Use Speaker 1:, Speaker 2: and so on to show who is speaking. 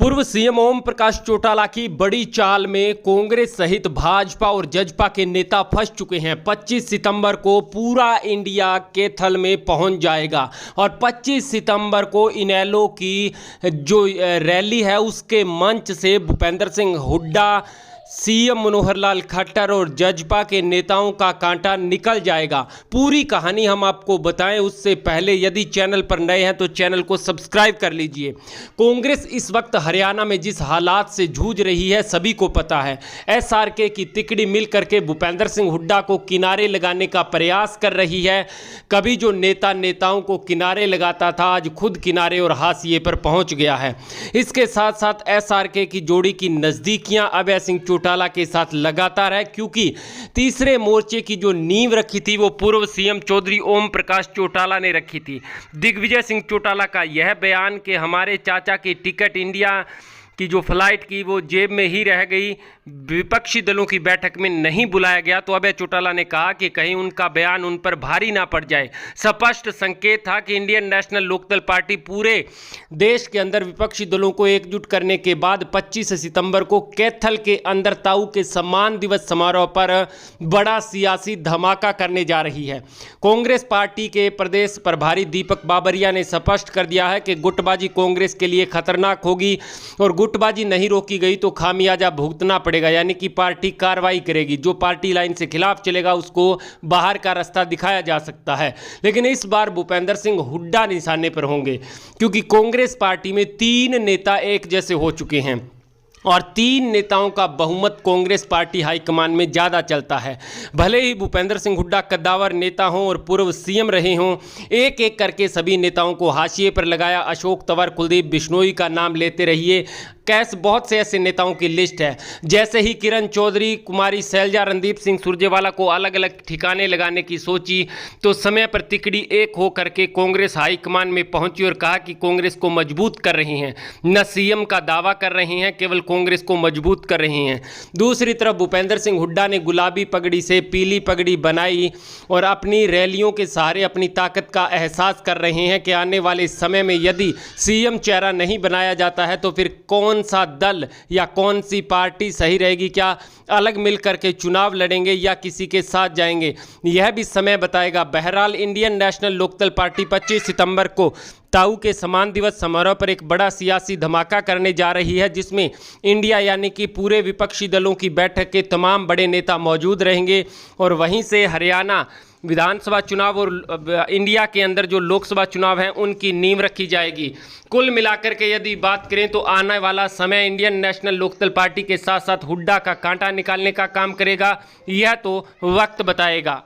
Speaker 1: पूर्व सीएम ओम प्रकाश चौटाला की बड़ी चाल में कांग्रेस सहित भाजपा और जजपा के नेता फंस चुके हैं। 25 सितंबर को पूरा इंडिया के थल में पहुंच जाएगा और 25 सितंबर को इनेलो की जो रैली है उसके मंच से भूपेंद्र सिंह हुड्डा, सीएम मनोहर लाल खट्टर और जजपा के नेताओं का कांटा निकल जाएगा। पूरी कहानी हम आपको बताएं उससे पहले यदि चैनल पर नए हैं तो चैनल को सब्सक्राइब कर लीजिए। कांग्रेस इस वक्त हरियाणा में जिस हालात से जूझ रही है सभी को पता है। एसआरके की तिकड़ी मिल करके भूपेंद्र सिंह हुड्डा को किनारे लगाने का प्रयास कर रही है। कभी जो नेताओं को किनारे लगाता था आज खुद किनारे और हाशिए पर पहुंच गया है। इसके साथ साथ एसआरके की जोड़ी की नज़दीकियां अभय सिंह चौटाला के साथ लगातार है, क्योंकि तीसरे मोर्चे की जो नींव रखी थी वो पूर्व सीएम चौधरी ओम प्रकाश चौटाला ने रखी थी। दिग्विजय सिंह चौटाला का यह बयान कि हमारे चाचा की टिकट इंडिया की जो फ्लाइट की वो जेब में ही रह गई, विपक्षी दलों की बैठक में नहीं बुलाया गया, तो अभय चौटाला ने कहा कि कहीं उनका बयान उन पर भारी ना पड़ जाए। स्पष्ट संकेत था कि इंडियन नेशनल लोकदल पार्टी पूरे देश के अंदर विपक्षी दलों को एकजुट करने के बाद 25 सितंबर को कैथल के अंदर ताऊ के सम्मान दिवस समारोह पर बड़ा सियासी धमाका करने जा रही है। कांग्रेस पार्टी के प्रदेश प्रभारी दीपक बाबरिया ने स्पष्ट कर दिया है कि गुटबाजी कांग्रेस के लिए खतरनाक होगी और गुटबाजी नहीं रोकी गई तो खामियाजा भुगतना पड़ेगा, यानी कि पार्टी कार्रवाई करेगी। जो पार्टी लाइन से खिलाफ चलेगा उसको बाहर का रास्ता दिखाया जा सकता है। लेकिन इस बार भूपेंद्र सिंह हुड्डा निशाने पर होंगे, क्योंकि कांग्रेस पार्टी में 3 नेता एक जैसे हो चुके हैं और 3 नेताओं का बहुमत कांग्रेस पार्टी हाईकमान में ज़्यादा चलता है। भले ही भूपेंद्र सिंह हुड्डा कद्दावर नेता हों और पूर्व सीएम रहे हों, एक एक करके सभी नेताओं को हाशिए पर लगाया। अशोक तंवर, कुलदीप बिश्नोई का नाम लेते रहिए, कैस बहुत से ऐसे नेताओं की लिस्ट है। जैसे ही किरण चौधरी, कुमारी शैलजा, रणदीप सिंह सुरजेवाला को अलग अलग ठिकाने लगाने की सोची तो समय पर तिकड़ी एक हो करके कांग्रेस हाईकमान में पहुंची और कहा कि कांग्रेस को मजबूत कर रही हैं, न सीएम का दावा कर रहे हैं, केवल कांग्रेस को मजबूत कर रहे हैं। दूसरी तरफ भूपेंद्र सिंह हुड्डा ने गुलाबी पगड़ी से पीली पगड़ी बनाई और अपनी रैलियों के सहारे अपनी ताकत का एहसास कर रहे हैं कि आने वाले समय में यदि सीएम चेहरा नहीं बनाया जाता है तो फिर कौन सा दल या कौन सी पार्टी सही रहेगी। क्या अलग मिलकर के चुनाव लड़ेंगे या किसी के साथ जाएंगे, यह भी समय बताएगा। बहरहाल इंडियन नेशनल लोकदल पार्टी 25 सितंबर को ताऊ के सम्मान दिवस समारोह पर एक बड़ा सियासी धमाका करने जा रही है, जिसमें इंडिया यानी कि पूरे विपक्षी दलों की बैठक के तमाम बड़े नेता मौजूद रहेंगे और वहीं से हरियाणा विधानसभा चुनाव और इंडिया के अंदर जो लोकसभा चुनाव हैं उनकी नींव रखी जाएगी। कुल मिलाकर के यदि बात करें तो आने वाला समय इंडियन नेशनल लोकदल पार्टी के साथ साथ हुड्डा का कांटा निकालने का काम करेगा, यह तो वक्त बताएगा।